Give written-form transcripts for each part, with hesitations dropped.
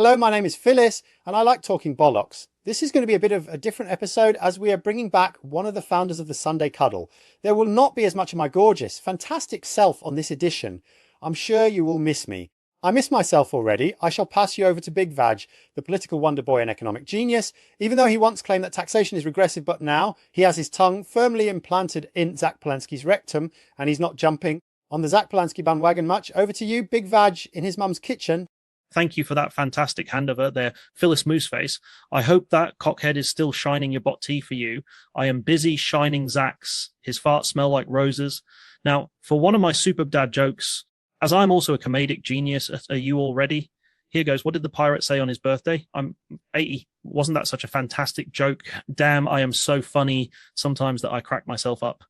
Hello, my name is Phyllis, and I like talking bollocks. This is going to be a bit of a different episode as we are bringing back one of the founders of the Sunday Cuddle. There will not be as much of my gorgeous, fantastic self on this edition. I'm sure you will miss me. I miss myself already. I shall pass you over to Big Vag, the political wonder boy and economic genius. Even though he once claimed that taxation is regressive, but now he has his tongue firmly implanted in Zach Polanski's rectum, and he's not jumping on the Zach Polanski bandwagon much. Over to you, Big Vag, in his mum's kitchen. Thank you for that fantastic handover there, Phyllis Mooseface. I hope that cockhead is still shining your bot tea for you. I am busy shining Zach's. His farts smell like roses. Now, for one of my super dad jokes, as I'm also a comedic genius, are you all ready? Here goes. What did the pirate say on his birthday? I'm 80. Wasn't that such a fantastic joke? Damn, I am so funny sometimes that I crack myself up.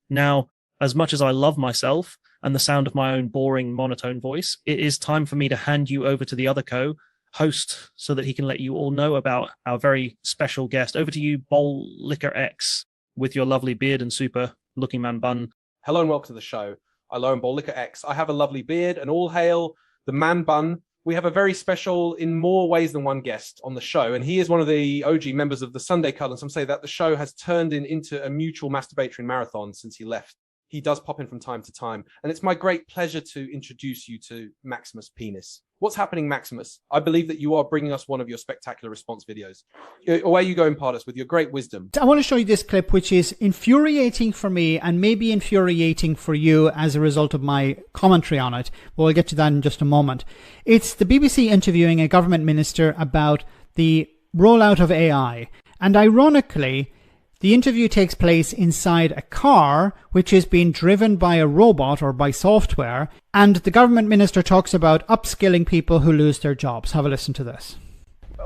Now, as much as I love myself and the sound of my own boring monotone voice, it is time for me to hand you over to the other co-host so that he can let you all know about our very special guest. Over to you, Bowl Liquor X, with your lovely beard and super looking man bun. Hello and welcome to the show. Hello, I'm Bowl Liquor X. I have a lovely beard and all hail the man bun. We have a very special, in more ways than one, guest on the show, and he is one of the OG members of the Sunday Cuddle. And some say that the show has turned into a mutual masturbatory marathon since he left. He does pop in from time to time, and it's my great pleasure to introduce you to Maximus Penis. What's happening, Maximus? I believe that you are bringing us one of your spectacular response videos. Away you go, Impartus, with your great wisdom. I want to show you this clip, which is infuriating for me and maybe infuriating for you as a result of my commentary on it. But we'll get to that in just a moment. It's the BBC interviewing a government minister about the rollout of AI. And ironically, the interview takes place inside a car which is being driven by a robot or by software, and the government minister talks about upskilling people who lose their jobs. Have a listen to this.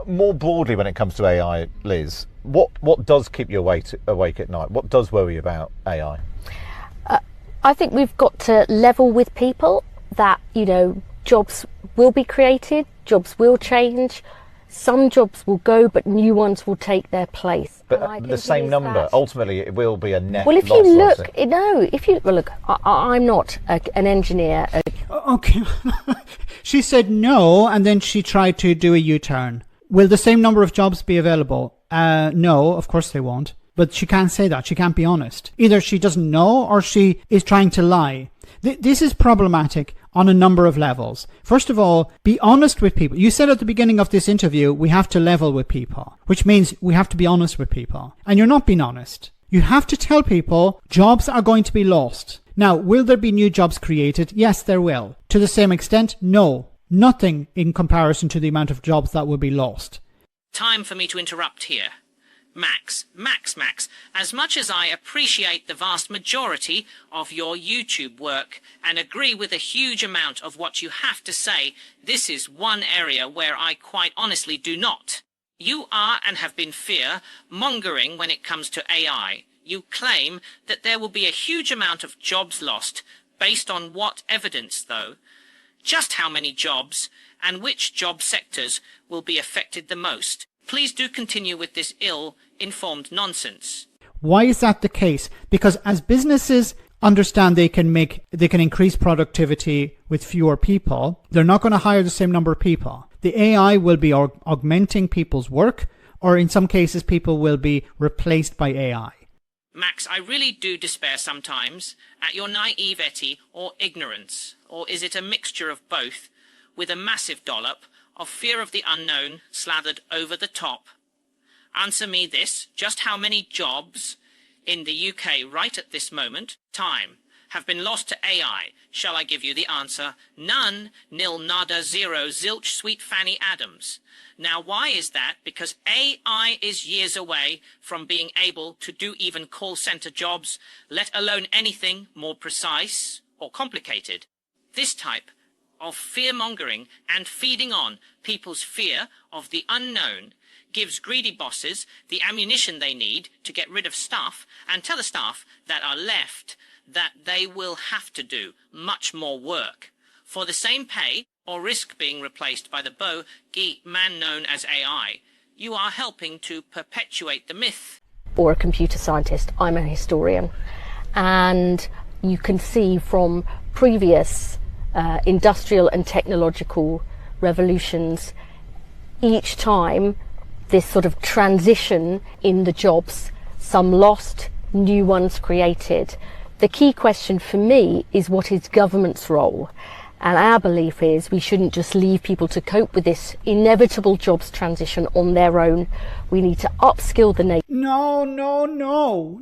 More broadly, when it comes to AI, Liz, what does keep you awake at night? What does worry you about AI? I think we've got to level with people that, jobs will be created, jobs will change. Some jobs will go, but new ones will take their place. But the same number, ultimately, it will be a net loss. Well, if you look, I'm not an engineer. Okay. She said no, and then she tried to do a U-turn. Will the same number of jobs be available? No, of course they won't. But she can't say that. She can't be honest. Either she doesn't know or she is trying to lie. This is problematic on a number of levels. First of all, be honest with people. You said at the beginning of this interview, we have to level with people, which means we have to be honest with people. And you're not being honest. You have to tell people jobs are going to be lost. Now, will there be new jobs created? Yes, there will. To the same extent? No. Nothing in comparison to the amount of jobs that will be lost. Time for me to interrupt here. Max, as much as I appreciate the vast majority of your YouTube work and agree with a huge amount of what you have to say, this is one area where I quite honestly do not. You are and have been fear-mongering when it comes to AI. You claim that there will be a huge amount of jobs lost. Based on what evidence, though? Just how many jobs and which job sectors will be affected the most? Please do continue with this ill-informed nonsense. Why is that the case? Because as businesses understand they can increase productivity with fewer people, they're not going to hire the same number of people. The AI will be augmenting people's work, or in some cases people will be replaced by AI. Max, I really do despair sometimes at your naivety or ignorance, or is it a mixture of both, with a massive dollop of fear of the unknown slathered over the top? Answer me this: just how many jobs in the UK right at this moment have been lost to AI? Shall I give you the answer? None, nil, nada, zero, zilch, sweet Fanny Adams. Now, why is that? Because AI is years away from being able to do even call center jobs, let alone anything more precise or complicated. This type of fear-mongering and feeding on people's fear of the unknown gives greedy bosses the ammunition they need to get rid of staff and tell the staff that are left that they will have to do much more work for the same pay or risk being replaced by the bogey man known as AI. You are helping to perpetuate the myth. Or a computer scientist. I'm a historian. And you can see from previous industrial and technological revolutions, each time this sort of transition in the jobs, some lost, new ones created. The key question for me is, what is government's role? And our belief is we shouldn't just leave people to cope with this inevitable jobs transition on their own. We need to upskill the nation. No.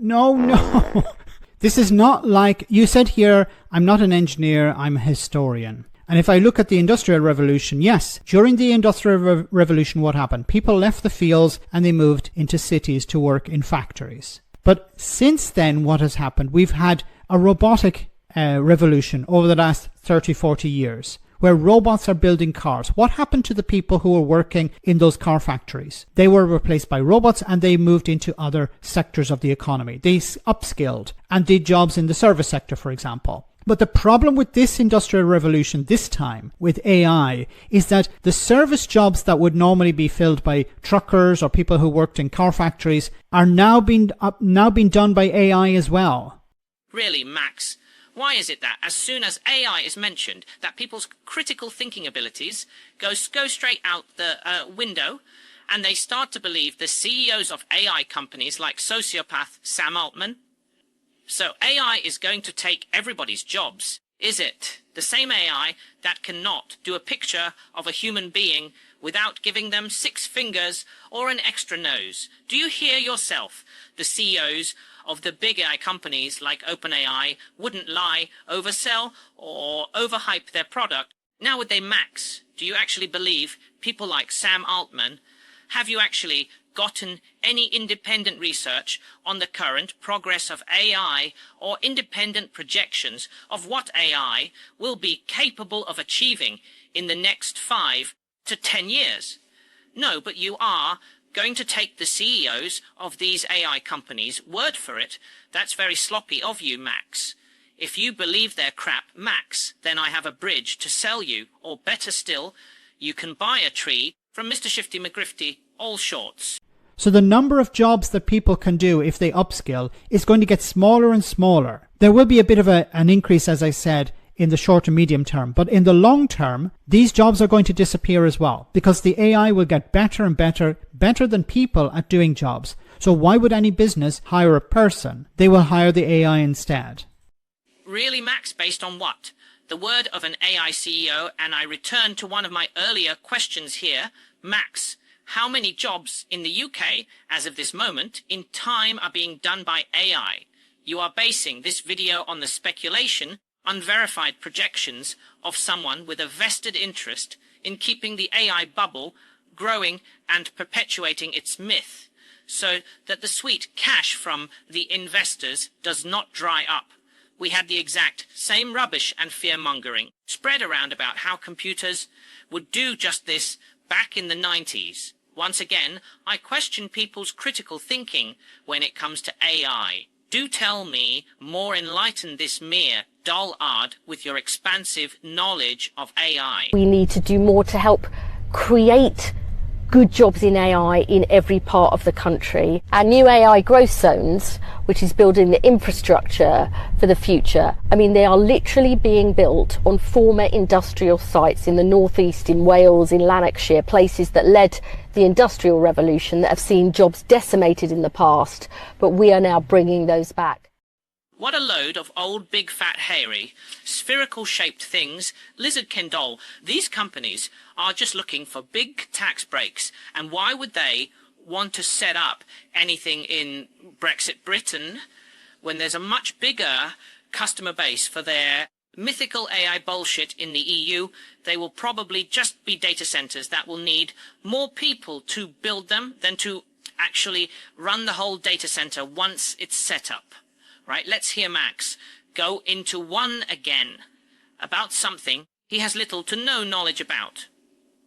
This is not like, you said here, I'm not an engineer, I'm a historian. And if I look at the Industrial Revolution, yes, during the Industrial Revolution, what happened? People left the fields and they moved into cities to work in factories. But since then, what has happened? We've had a robotic revolution over the last 30, 40 years, where robots are building cars. What happened to the people who were working in those car factories? They were replaced by robots and they moved into other sectors of the economy. They upskilled and did jobs in the service sector, for example. But the problem with this industrial revolution this time with AI is that the service jobs that would normally be filled by truckers or people who worked in car factories are now being done by AI as well. Really, Max? Why is it that as soon as AI is mentioned, that people's critical thinking abilities go straight out the window, and they start to believe the CEOs of AI companies like sociopath Sam Altman? So AI is going to take everybody's jobs. Is it the same AI that cannot do a picture of a human being without giving them 6 fingers or an extra nose? Do you hear yourself? The CEOs of the big AI companies like OpenAI wouldn't lie, oversell, or overhype their product. Now with their Max, do you actually believe people like Sam Altman? Have you actually gotten any independent research on the current progress of AI or independent projections of what AI will be capable of achieving in the next 5 to 10 years? No, but you are going to take the CEOs of these AI companies' word for it. That's very sloppy of you, Max. If you believe their crap, Max, then I have a bridge to sell you, or better still, you can buy a tree from Mr. Shifty McGrifty, all shorts. So the number of jobs that people can do if they upskill is going to get smaller and smaller. There will be a bit of an increase, as I said, in the short and medium term. But in the long term, these jobs are going to disappear as well, because the AI will get better and better than people at doing jobs. So why would any business hire a person? They will hire the AI instead. Really, Max? Based on what? The word of an AI CEO, and I return to one of my earlier questions here. Max, how many jobs in the UK, as of this moment, in time are being done by AI? You are basing this video on the speculation, unverified projections of someone with a vested interest in keeping the AI bubble growing and perpetuating its myth, so that the sweet cash from the investors does not dry up. We had the exact same rubbish and fear-mongering spread around about how computers would do just this back in the 90s. Once again, I question people's critical thinking when it comes to AI. Do tell me more, enlighten this mere dullard with your expansive knowledge of AI. We need to do more to help create good jobs in AI in every part of the country. Our new AI growth zones, which is building the infrastructure for the future, I mean, they are literally being built on former industrial sites in the northeast, in Wales, in Lanarkshire, places that led the industrial revolution, that have seen jobs decimated in the past, but we are now bringing those back. What a load of old, big, fat, hairy, spherical-shaped things, lizard Ken doll. These companies are just looking for big tax breaks. And why would they want to set up anything in Brexit Britain when there's a much bigger customer base for their mythical AI bullshit in the EU? They will probably just be data centers that will need more people to build them than to actually run the whole data center once it's set up. Right, let's hear Max go into one again about something he has little to no knowledge about.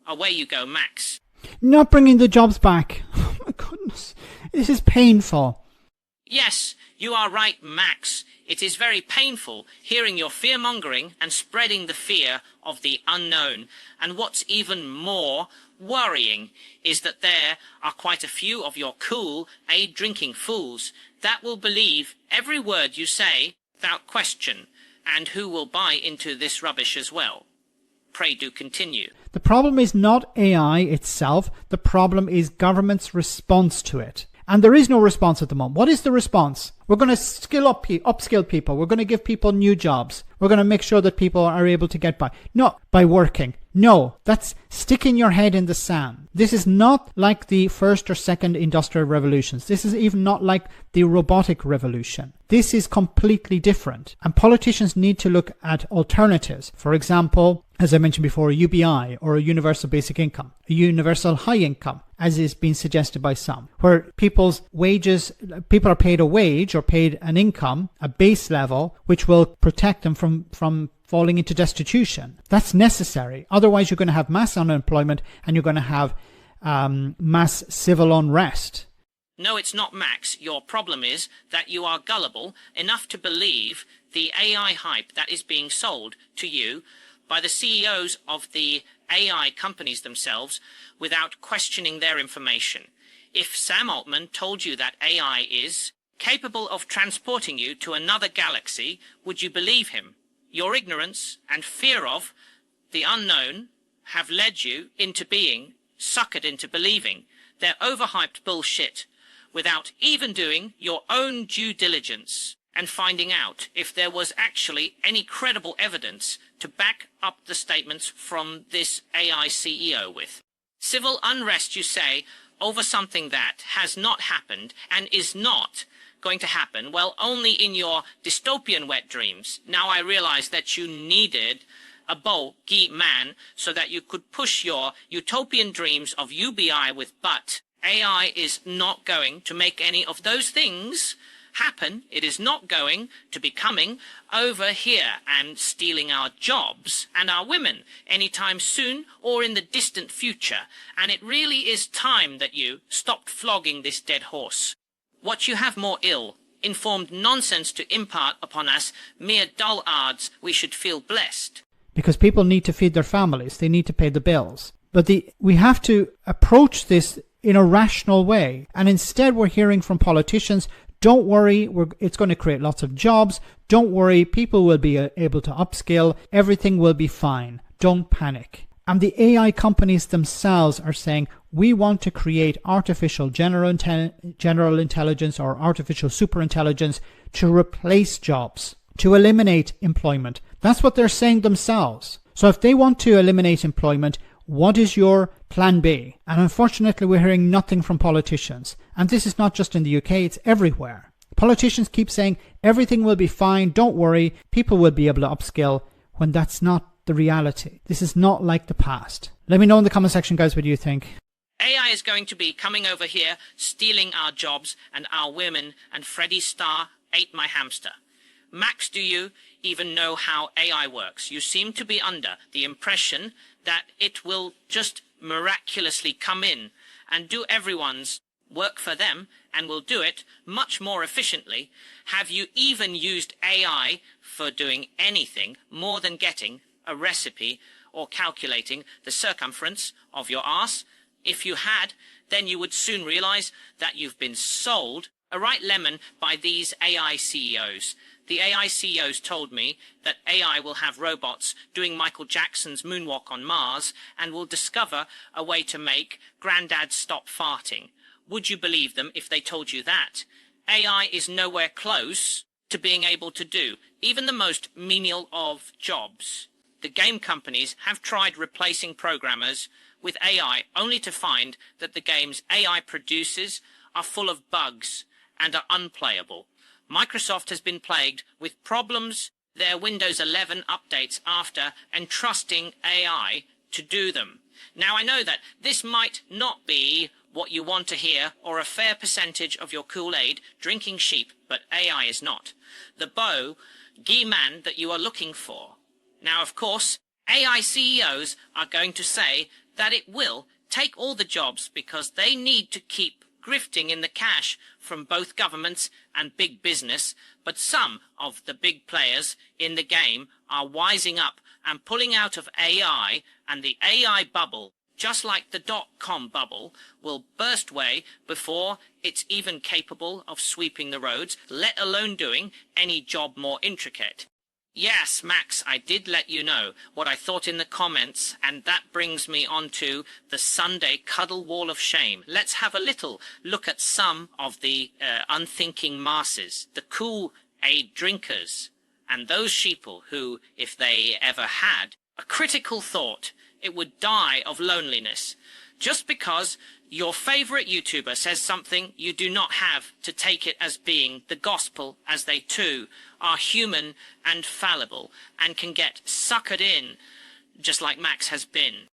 Away you go, Max. Not bringing the jobs back. Oh my goodness, this is painful. Yes, you are right, Max. It is very painful hearing your fear-mongering and spreading the fear of the unknown. And what's even more worrying is that there are quite a few of your cool, aid-drinking fools that will believe every word you say without question, and who will buy into this rubbish as well. pray do continue. The problem is not AI itself. The problem is government's response to it. And there is no response at the moment. What is the response? We're going to upskill people. We're going to give people new jobs. We're going to make sure that people are able to get by. Not by working. No, that's sticking your head in the sand. This is not like the first or second industrial revolutions. This is even not like the robotic revolution. This is completely different. And politicians need to look at alternatives. For example, as I mentioned before, a UBI or a universal basic income, a universal high income, as is being suggested by some, where people's wages, people are paid a wage or paid an income, a base level, which will protect them from falling into destitution. That's necessary. Otherwise, you're going to have mass unemployment and you're going to have mass civil unrest. No, it's not, Max. Your problem is that you are gullible enough to believe the AI hype that is being sold to you by the CEOs of the AI companies themselves without questioning their information. If Sam Altman told you that AI is capable of transporting you to another galaxy, would you believe him? Your ignorance and fear of the unknown have led you into being suckered into believing their overhyped bullshit without even doing your own due diligence and finding out if there was actually any credible evidence to back up the statements from this AI CEO with. Civil unrest, you say, over something that has not happened and is not going to happen, well, only in your dystopian wet dreams. Now I realize that you needed a bulky man so that you could push your utopian dreams of UBI with, but AI is not going to make any of those things happen. It is not going to be coming over here and stealing our jobs and our women anytime soon or in the distant future. And it really is time that you stopped flogging this dead horse. What you have more ill-informed nonsense to impart upon us, mere dullards, we should feel blessed. Because people need to feed their families. They need to pay the bills. But we have to approach this in a rational way. And instead we're hearing from politicians, don't worry, it's going to create lots of jobs. Don't worry, people will be able to upskill. Everything will be fine. Don't panic. And the AI companies themselves are saying, we want to create artificial general intelligence or artificial superintelligence to replace jobs, to eliminate employment. That's what they're saying themselves. So if they want to eliminate employment, what is your plan B? And unfortunately, we're hearing nothing from politicians. And this is not just in the UK, it's everywhere. Politicians keep saying everything will be fine, don't worry, people will be able to upskill, when that's not the reality. This is not like the past. Let me know in the comment section, guys, what do you think? AI is going to be coming over here, stealing our jobs and our women, and Freddie Starr ate my hamster. Max, do you even know how AI works? You seem to be under the impression that it will just miraculously come in and do everyone's work for them and will do it much more efficiently. Have you even used AI for doing anything more than getting a recipe or calculating the circumference of your arse? If you had, then you would soon realize that you've been sold a right lemon by these AI CEOs. The AI CEOs told me that AI will have robots doing Michael Jackson's moonwalk on Mars and will discover a way to make Grandad stop farting. Would you believe them if they told you that? AI is nowhere close to being able to do even the most menial of jobs. The game companies have tried replacing programmers with AI only to find that the games AI produces are full of bugs and are unplayable. Microsoft has been plagued with problems their Windows 11 updates after entrusting AI to do them. Now I know that this might not be what you want to hear or a fair percentage of your Kool-Aid drinking sheep, but AI is not the bogey man that you are looking for. Now, of course, AI CEOs are going to say that it will take all the jobs because they need to keep grifting in the cash from both governments and big business, but some of the big players in the game are wising up and pulling out of AI, and the AI bubble, just like the dot-com bubble, will burst away before it's even capable of sweeping the roads, let alone doing any job more intricate. Yes, Max, I did let you know what I thought in the comments, and that brings me on to the Sunday Cuddle Wall of Shame. Let's have a little look at some of the unthinking masses, the Kool-Aid drinkers, and those sheeple who, if they ever had a critical thought, it would die of loneliness. Just because your favorite YouTuber says something, you do not have to take it as being the gospel, as they too are human and fallible and can get suckered in, just like Max has been.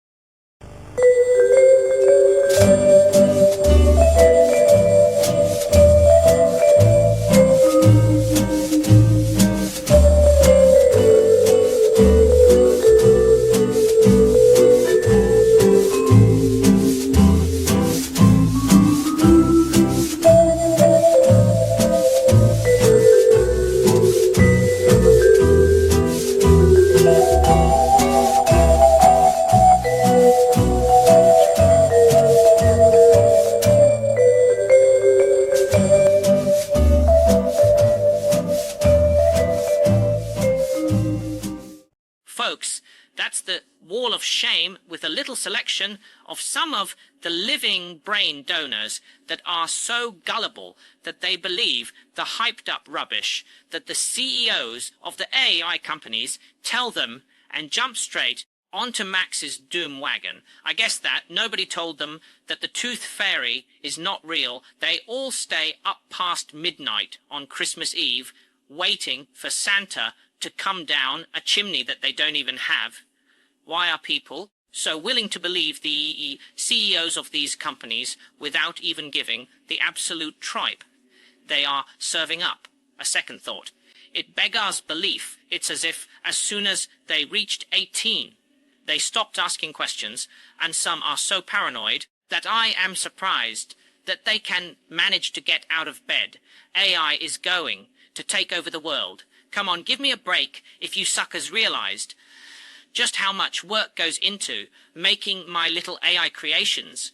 Folks, that's the wall of shame with a little selection of some of the living brain donors that are so gullible that they believe the hyped up rubbish that the CEOs of the AI companies tell them and jump straight onto Max's doom wagon. I guess that nobody told them that the tooth fairy is not real. They all stay up past midnight on Christmas Eve waiting for Santa to come down a chimney that they don't even have. Why are people so willing to believe the CEOs of these companies without even giving the absolute tripe? They are serving up a second thought. It beggars belief. It's as if as soon as they reached 18, they stopped asking questions, and some are so paranoid that I am surprised that they can manage to get out of bed. AI is going to take over the world. Come on, give me a break if you suckers realized just how much work goes into making my little AI creations.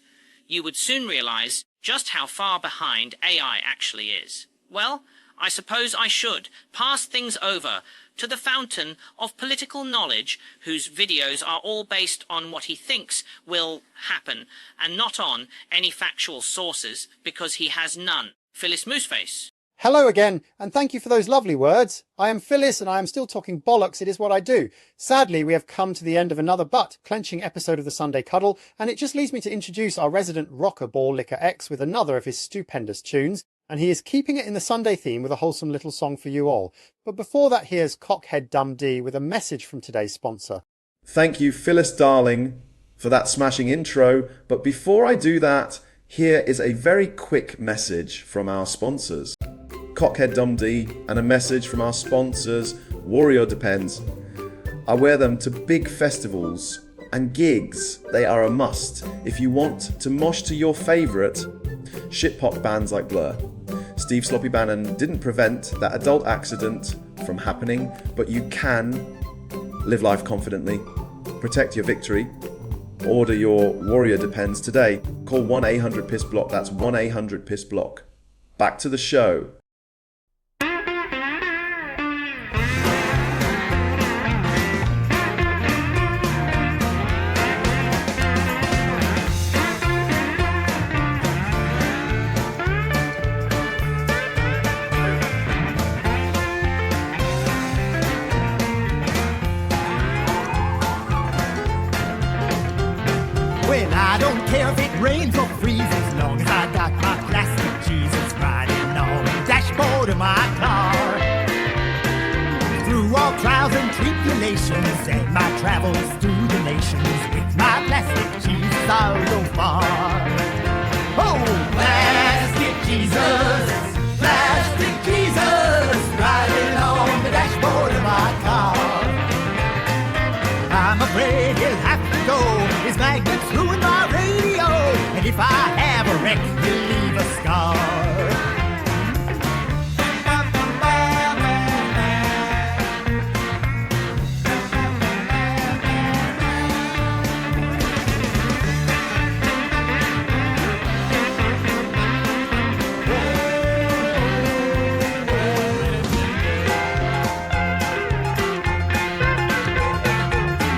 You would soon realize just how far behind AI actually is. Well, I suppose I should pass things over to the fountain of political knowledge, whose videos are all based on what he thinks will happen and not on any factual sources, because he has none. Phyllis Mooseface. Hello again, and thank you for those lovely words. I am Phyllis, and I am still talking bollocks. It is what I do. Sadly, we have come to the end of another butt-clenching episode of the Sunday Cuddle, and it just leaves me to introduce our resident rocker ball Liquor X with another of his stupendous tunes, and he is keeping it in the Sunday theme with a wholesome little song for you all. But before that, here's Cockhead Dum D with a message from today's sponsor. Thank you, Phyllis darling, for that smashing intro. But before I do that, here is a very quick message from our sponsors. Cockhead Dundee, and a message from our sponsors, Warrior Depends. I wear them to big festivals and gigs. They are a must if you want to mosh to your favourite shitpot bands like Blur. Steve Sloppy Bannon didn't prevent that adult accident from happening, but you can live life confidently, protect your victory. Order your Warrior Depends today. Call 1-800-PISS-BLOCK. That's 1-800-PISS-BLOCK. Back to the show. I don't care if it rains or freezes, as long as I got my plastic Jesus riding on the dashboard of my car. Through all trials and tribulations, and my travels through the nations, with my plastic Jesus I'll go far. Oh, plastic Jesus, riding on the dashboard of my car. I'm afraid he'll have to go. His magnets ruin my radio, and if I have a wreck, he'll leave a scar.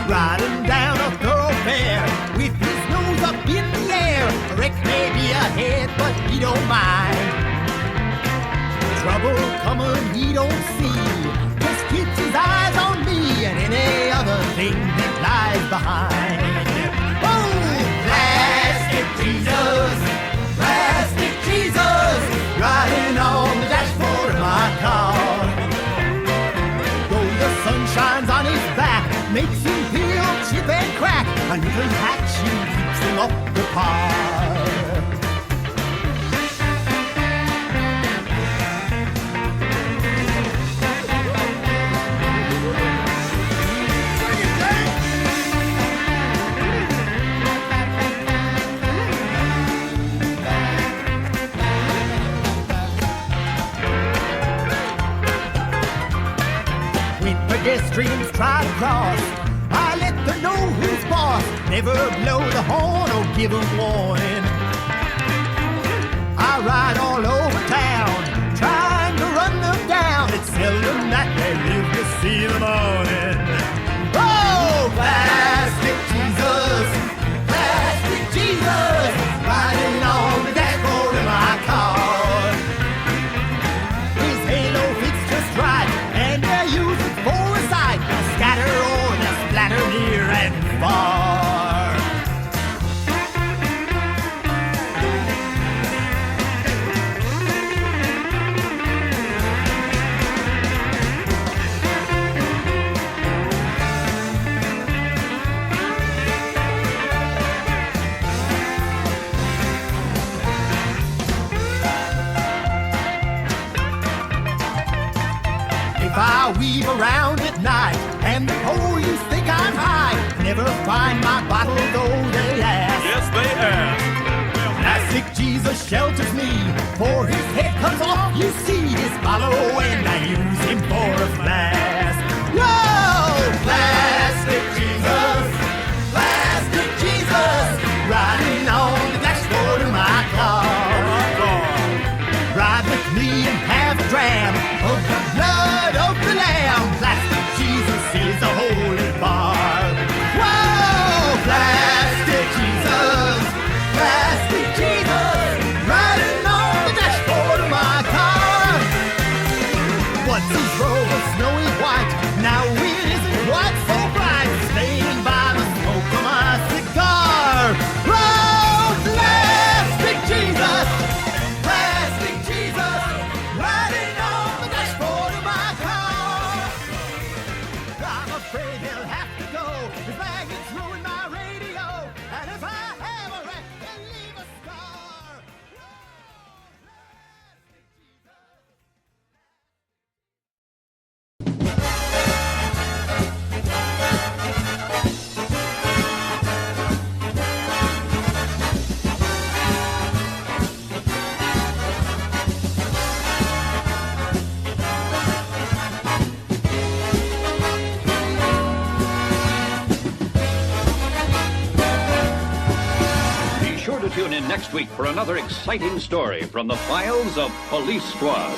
riding down a thoroughfare with his nose up in the air. A wreck may be ahead, but he don't mind. Trouble coming he don't see, just keeps his eyes on me and any other thing that lies behind. Oh, plastic Jesus, plastic Jesus, riding on the dashboard of my car. Though the sun shines on his back, makes him feel chip and crack, a little hatching keeps him up the par. Pedestrians try to cross, I let them know who's boss. Never blow the horn or give them warning. I ride all over town, trying to run them down. It's seldom that they live to see the morning. Oh, plastic Jesus, riding on the dashboard of my car. His halo fits just right, and I use it for a sight, a scatter or a splatter near and far. If I weave around at night and the police think I'm high, never find my bottle though they ask. Yes, they ask. Plastic Jesus shelters me, for his head comes off, you see his follow, and I use him for a flask. Whoa! Plastic Jesus, riding on the dashboard of my car. Ride with me and have a dram of the blood of the lamb. Plastic Jesus is a holy bar. Whoa! Plastic Jesus, riding on the dashboard of my car. Once his robe was snowy white, now it isn't quite so bright, staying by the smoke of my cigar. Whoa! Plastic Jesus, riding on the dashboard of my car. I'm afraid he'll have to go. His baggage ruined my radio, and if I have a wreck, he'll leave a scar. Be sure to tune in next week for another exciting story from the files of Police Squad.